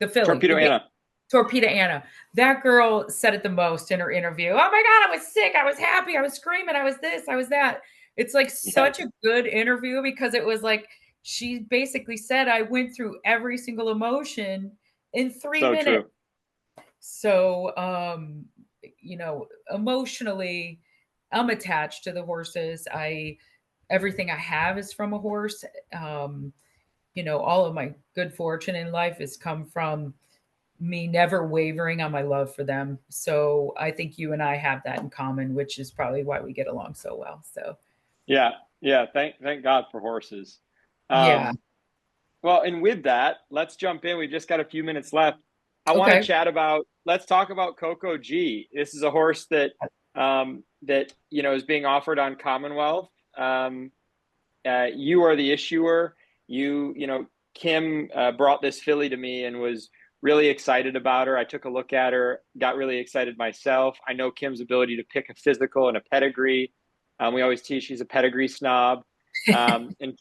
the filly, Torpedo Anna. Torpedo Anna. That girl said it the most in her interview. Oh my God, I was sick. I was happy. I was screaming. I was this. I was that. It's like Yes. such a good interview because it was like she basically said, I went through every single emotion in three So minutes. true. So, emotionally, I'm attached to the horses. Everything I have is from a horse. Um, all of my good fortune in life has come from me never wavering on my love for them. So I think you and I have that in common, which is probably why we get along so well. So Yeah. Yeah. Thank God for horses. yeah. Um, well, and with that, let's jump in. We've just got a few minutes left. I want to Okay. chat about, let's talk about Coco G. This is a horse that is being offered on Commonwealth. You are the issuer. Kim brought this filly to me and was really excited about her. I took a look at her, got really excited myself. I know Kim's ability to pick a physical and a pedigree. We always tease she's a pedigree snob. And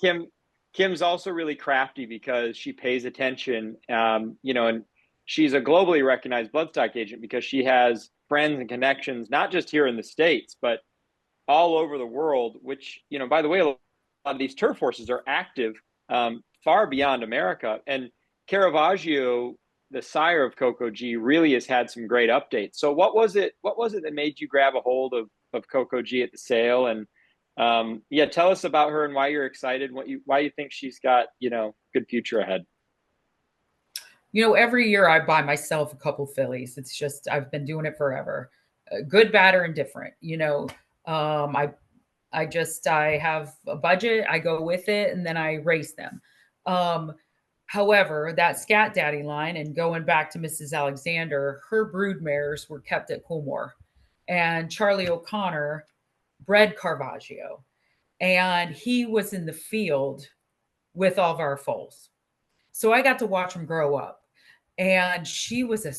Kim's also really crafty because she pays attention, and she's a globally recognized bloodstock agent because she has friends and connections, not just here in the States, but all over the world, which, by the way, a lot of these turf horses are active far beyond America. And Caravaggio, the sire of Coco G, really has had some great updates. So what was it that made you grab a hold of Coco G at the sale? And yeah, tell us about her and why you're excited, why you think she's got, good future ahead. Every year I buy myself a couple fillies. It's just I've been doing it forever. Good, bad, or indifferent. Um, I I have a budget, I go with it, and then I race them. Um, However, that Scat Daddy line, and going back to Mrs. Alexander, her brood mares were kept at Coolmore, and Charlie O'Connor bred Caravaggio, and he was in the field with all of our foals. So I got to watch him grow up, and she is a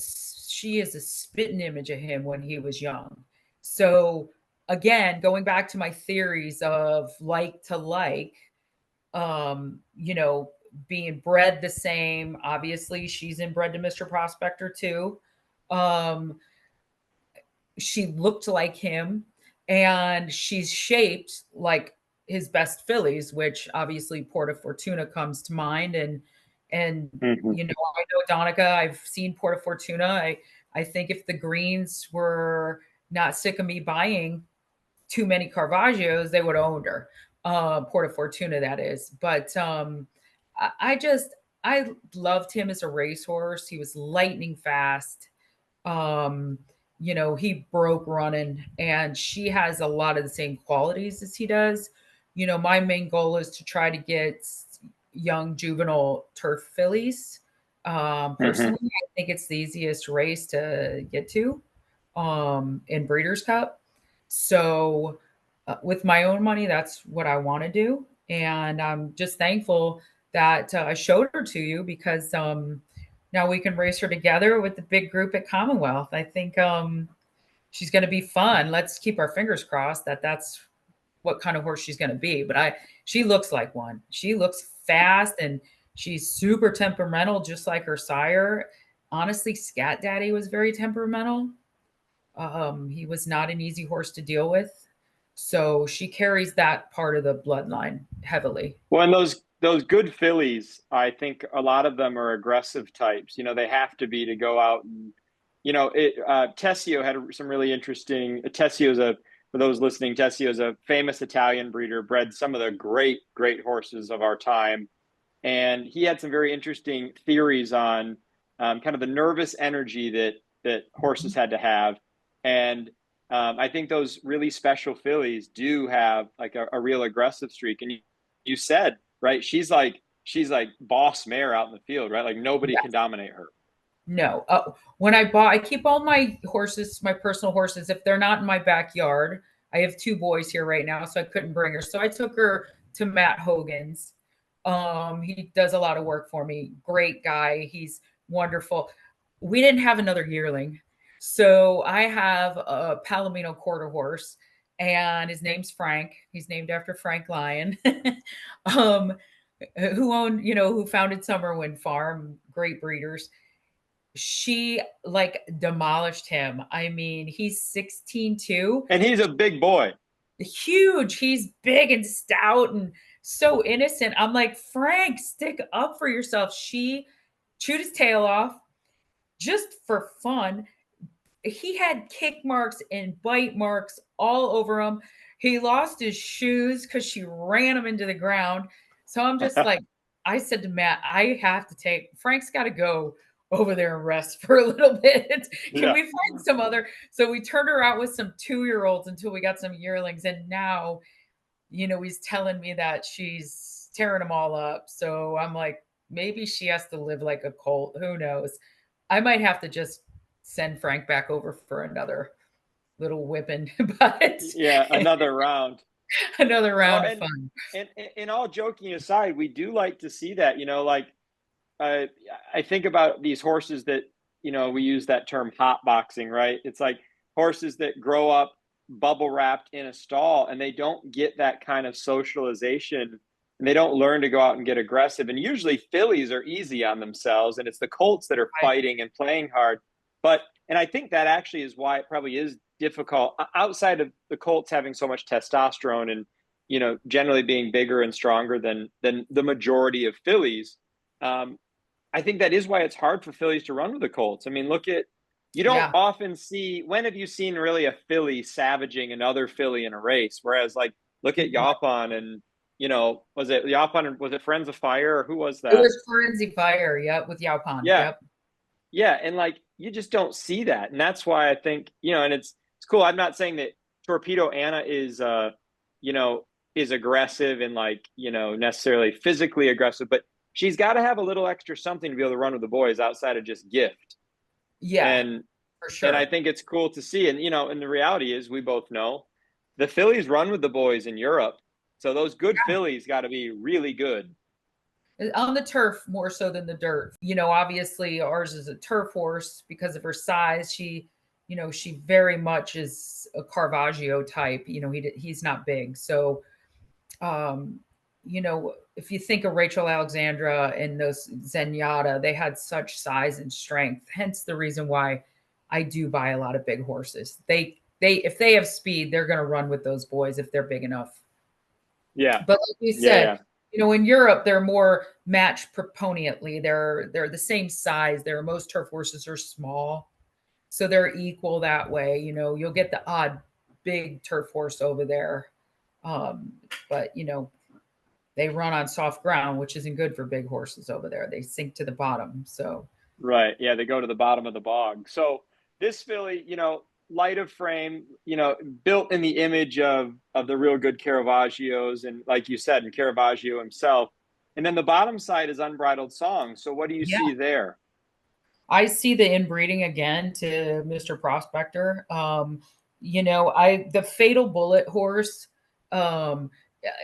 spitting image of him when he was young. So again, going back to my theories of like to like, um, you know, being bred the same. Obviously, she's inbred to Mr. Prospector too. Um, she looked like him, and she's shaped like his best fillies, which obviously Porta Fortuna comes to mind. And Mm-hmm. I know Donica. I've seen Porta Fortuna. I think if the greens were not sick of me buying too many Caravaggio's, they would have owned her. Porta Fortuna, that is. But I just I loved him as a racehorse. He was lightning fast. Um, he broke running, and she has a lot of the same qualities as he does. My main goal is to try to get young juvenile turf fillies. Mm-hmm. Personally, I think it's the easiest race to get to in Breeders' Cup. So, with my own money, that's what I want to do. And I'm just thankful that I showed her to you because now we can race her together with the big group at Commonwealth. I think she's going to be fun. Let's keep our fingers crossed that that's what kind of horse she's going to be. But she looks like one. She looks fast, and she's super temperamental, just like her sire. Honestly, Scat Daddy was very temperamental. He was not an easy horse to deal with. So she carries that part of the bloodline heavily. Well, and those good fillies, I think a lot of them are aggressive types. They have to be to go out and, Tessio had some really interesting. Tessio's for those listening, Tessio is a famous Italian breeder, bred some of the great horses of our time, and he had some very interesting theories on kind of the nervous energy that horses had to have, and I think those really special fillies do have like a real aggressive streak. And you said, right, she's like boss mare out in the field, right? Like nobody Yeah. can dominate her. No. I keep all my horses, my personal horses, if they're not in my backyard. I have two boys here right now, so I couldn't bring her. So I took her to Matt Hogan's. He does a lot of work for me. Great guy. He's wonderful. We didn't have another yearling. So I have a Palomino quarter horse, and his name's Frank. He's named after Frank Lyon. um, who founded Summer Wind Farm, great breeders. She like demolished him. I mean, he's 16 too. And he's a big boy. Huge. He's big and stout and so innocent. I'm like, Frank, stick up for yourself. She chewed his tail off just for fun. He had kick marks and bite marks all over him. He lost his shoes because she ran him into the ground. So I'm just like, I said to Matt, I have to take Frank's got to go over there and rest for a little bit. Can Yeah. we find some other? So we turned her out with some 2-year-olds until we got some yearlings. And now, he's telling me that she's tearing them all up. So I'm like, maybe she has to live like a colt. Who knows? I might have to just send Frank back over for another little whipping, but Yeah, another round. another Well, round of fun. and all joking aside, we do like to see that, like uh, I think about these horses that, we use that term hot boxing, right? It's like horses that grow up bubble wrapped in a stall and they don't get that kind of socialization and they don't learn to go out and get aggressive. And usually fillies are easy on themselves and it's the colts that are Right. fighting and playing hard. And I think that actually is why it probably is difficult outside of the colts having so much testosterone and, generally being bigger and stronger than the majority of fillies. Um, I think that is why it's hard for fillies to run with the colts. I mean, you don't Yeah. often see, when have you seen really a filly savaging another filly in a race? Whereas, like, look at Yaupon and, was it Yaupon? Was it Friends of Fire or who was It that? was Forensic Fire. Yep. With Yaupon. Yeah. Yep. Yeah. And like, you just don't see that. And that's why I think, and it's cool. I'm not saying that Torpedo Anna you know, is aggressive and like, necessarily physically aggressive, but she's got to have a little extra something to be able to run with the boys outside of just gift. Yeah, And for and I sure. think it's cool to see. And the reality is we both know the fillies run with the boys in Europe. So those good fillies got to be really good. On the turf more so than the dirt. Obviously ours is a turf horse because of her size. She very much is a Caravaggio type. He's not big. So, if you think of Rachel Alexandra and those Zenyatta, they had such size and strength. Hence the reason why I do buy a lot of big horses. They if they have speed, they're going to run with those boys if they're big enough. Yeah. But like you Yeah. said, Yeah. in Europe, they're more matched proponently. They're the same size. Most turf horses are small, so they're equal that way. You'll get the odd big turf horse over there, um, but they run on soft ground, which isn't good for big horses over there. They sink to the bottom. So Right. Yeah. They go to the bottom of the bog. So this filly, light of frame, built in the image of the real good Caravaggios. And like you said, and Caravaggio himself. And then the bottom side is Unbridled Song. So what do you yeah, see there? I see the inbreeding again to Mr. Prospector. The Fatal Bullet horse. Um,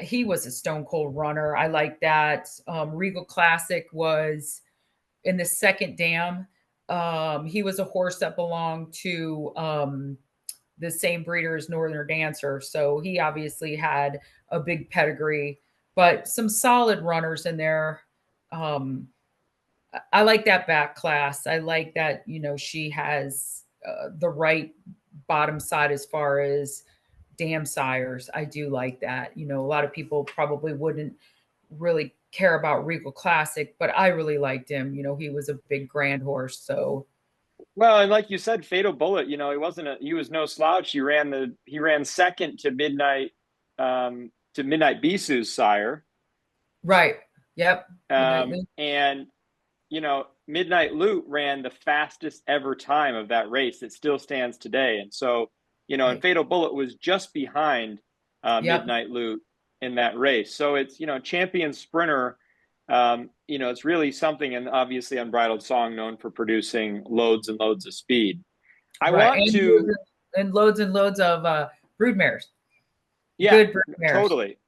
he was a stone cold runner. I like that. Regal Classic was in the second dam. He was a horse that belonged to the same breeder as Northern Dancer, so he obviously had a big pedigree. But some solid runners in there. Um, I like that back class. I like that, she has the right bottom side as far as dam sires. I do like that. A lot of people probably wouldn't really care about Regal Classic, but I really liked him. He was a big grand horse. So, Well, and like you said, Fatal Bullet, he was no slouch. He ran second to Midnight Bisu's sire. right. Yep. And Midnight Loot ran the fastest ever time of that race that still stands today. And so, and Right. Fatal Bullet was just behind Yep. Midnight Loot in that race. So it's, champion sprinter. It's really something, and obviously Unbridled Song known for producing loads and loads of speed. I Right. want to, And loads of brood mares. yeah, Good brood mares. totally.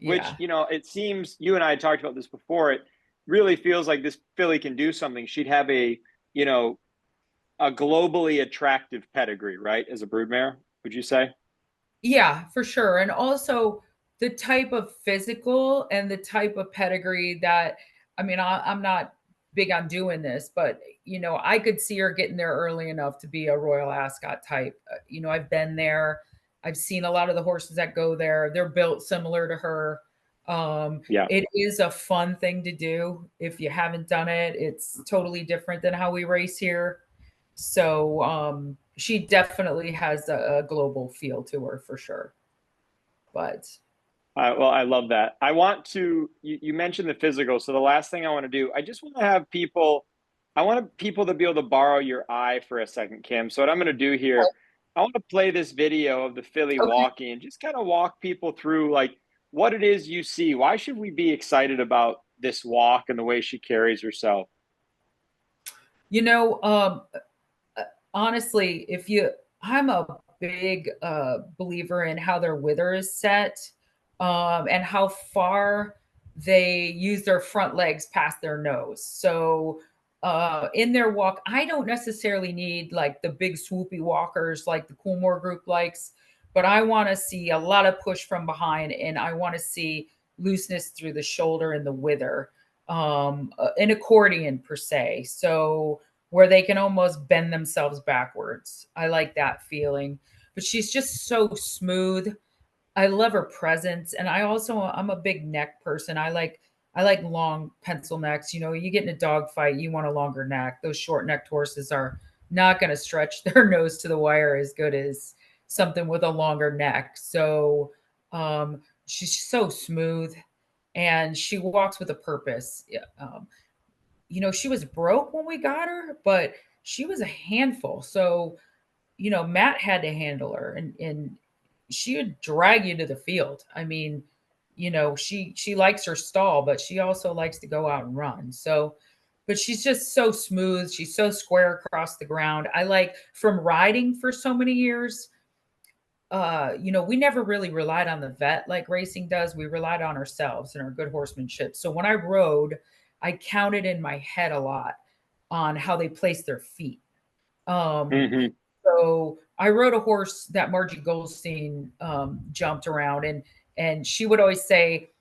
Which, Yeah. it seems you and I had talked about this before. It really feels like this filly can do something. She'd have you know, a globally attractive pedigree, right? As a broodmare, would you say? Yeah, for sure. And also the type of physical and the type of pedigree that, I mean, I'm not big on doing this, but I could see her getting there early enough to be a Royal Ascot type. I've been there. I've seen a lot of the horses that go there. They're built similar to her. Yeah. It is a fun thing to do. If you haven't done it, it's totally different than how we race here. So she definitely has a global feel to her for sure. But Well, I love that. I want to, you mentioned the physical. So the last thing I want to do, I just want to have people, I want people to be able to borrow your eye for a second, Kim. So what I'm going to do here, I want to play this video of the filly okay. walking and just kind of walk people through like what it is you see. Why should we be excited about this walk and the way she carries herself? You know, honestly, I'm a big believer in how their wither is set, and how far they use their front legs past their nose. So in their walk, I don't necessarily need like the big swoopy walkers like the Coolmore group likes, but I want to see a lot of push from behind, and I want to see looseness through the shoulder and the wither, an accordion per se. So where they can almost bend themselves backwards. I like that feeling. But she's just so smooth. I love her presence, and I'm a big neck person. I like long pencil necks. You get in a dog fight, you want a longer neck. Those short necked horses are not going to stretch their nose to the wire as good as something with a longer neck. So she's so smooth, and she walks with a purpose. Yeah, she was broke when we got her, but she was a handful. So, Matt had to handle her, and she would drag you to the field. I mean, she likes her stall, but she also likes to go out and run. So, but she's just so smooth. She's so square across the ground. I like from riding for so many years. We never really relied on the vet like racing does. We relied on ourselves and our good horsemanship. So when I rode, I counted in my head a lot on how they placed their feet. Um, Mm-hmm. so I rode a horse that Margie Goldstein jumped around, and she would always say,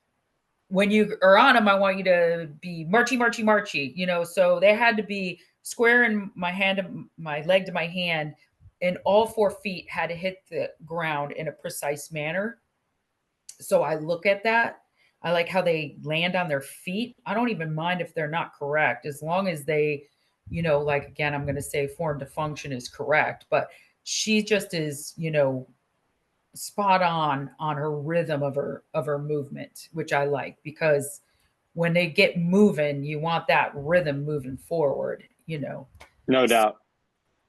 when you are on them, I want you to be marchy, marchy, marchy. So they had to be square in my hand, my leg to my hand, and all 4 feet had to hit the ground in a precise manner. So I look at that. I like how they land on their feet. I don't even mind if they're not correct, as long as they, like again, I'm going to say form to function is correct. But she just is, spot on her rhythm of her movement, which I like, because when they get moving, you want that rhythm moving forward, No doubt.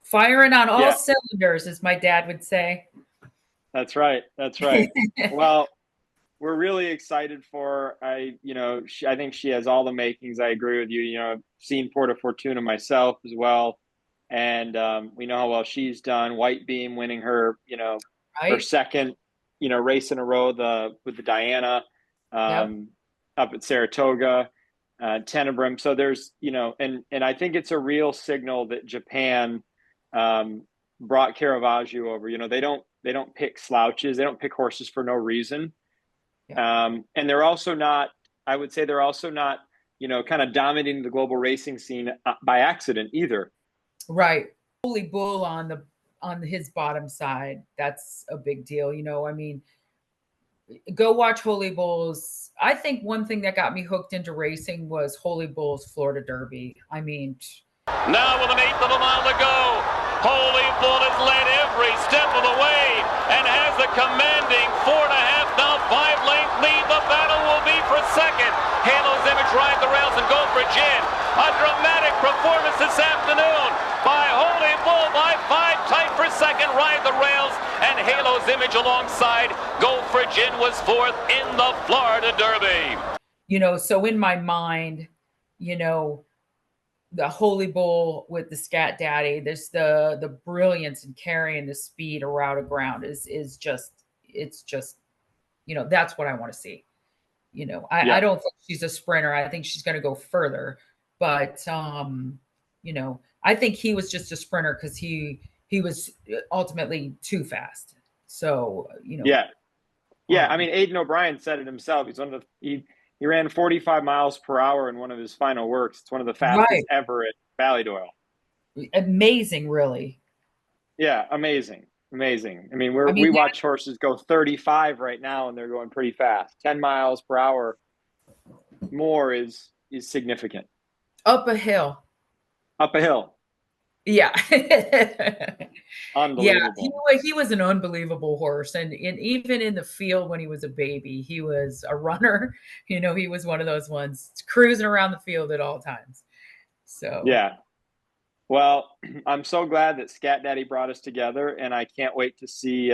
firing on all Yeah, cylinders, as my dad would say. that's right. That's right. Well, we're really excited for I think she has all the makings. I agree with you. I've seen Porta Fortuna myself as well, and we know how well she's done. White Beam winning her her Right? second race in a row with the Diana Yep. up at Saratoga, Temperament. So there's and I think it's a real signal that Japan brought Caravaggio over. They don't pick slouches. They don't pick horses for no reason. Yep. And they're also not, I would say they're also not, kind of dominating the global racing scene by accident either. Right. Holy bull on his bottom side. That's a big deal. I mean, go watch Holy Bulls. I think one thing that got me hooked into racing was Holy Bulls Florida Derby. I mean, now with an eighth of a mile to go, Holy Bull has led every step of the way and has a commanding 4.5, now 5-length lead. The battle will be for second. Halo's Image ride the rails and go for Gin. A dramatic performance this afternoon by Holy Bull by 5, tight for second, ride the rails, and Halo's Image alongside Go for Gin was fourth in the Florida Derby. So in my mind, the Holy Bull with the Scat Daddy, there's the brilliance in carrying the speed around a ground is just, it's just, that's what I want to see. I don't think she's a sprinter. I think she's going to go further, but I think he was just a sprinter because he was ultimately too fast. So Yeah. Yeah. I mean, Aidan O'Brien said it himself. He's one of the, He ran 45 miles per hour in one of his final works. It's one of the fastest Right. ever at Ballydoyle. Amazing, really. Yeah, amazing. Amazing. I mean, I mean, we watch horses go 35 right now and they're going pretty fast. 10 miles per hour more is significant. up a hill. Up a hill. Yeah. Yeah, Unbelievable. he was an unbelievable horse, and even in the field when he was a baby, he was a runner. You know, he was one of those ones cruising around the field at all times. So Yeah. Well, I'm so glad that Scat Daddy brought us together, and I can't wait to see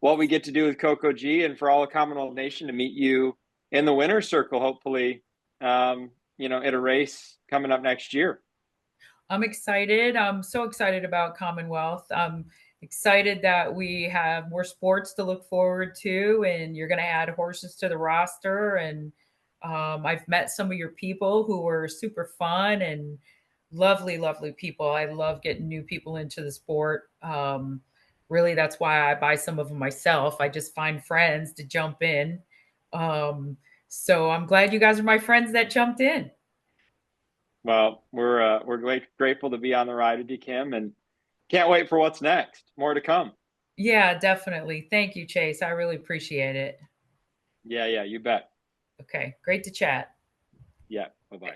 what we get to do with Coco G, and for all of Commonwealth Nation to meet you in the winner's circle, hopefully, you know, at a race coming up next year. I'm excited. I'm so excited about Commonwealth. I'm excited that we have more sports to look forward to, and you're going to add horses to the roster. And I've met some of your people who were super fun and lovely, lovely people. I love getting new people into the sport. Really, that's why I buy some of them myself. I just find friends to jump in. So I'm glad you guys are my friends that jumped in. Well, we're grateful to be on the ride with you, Kim, and can't wait for what's next. More to come. Yeah, definitely. Thank you, Chase. I really appreciate it. Yeah, you bet. Okay, great to chat. Yeah, bye-bye.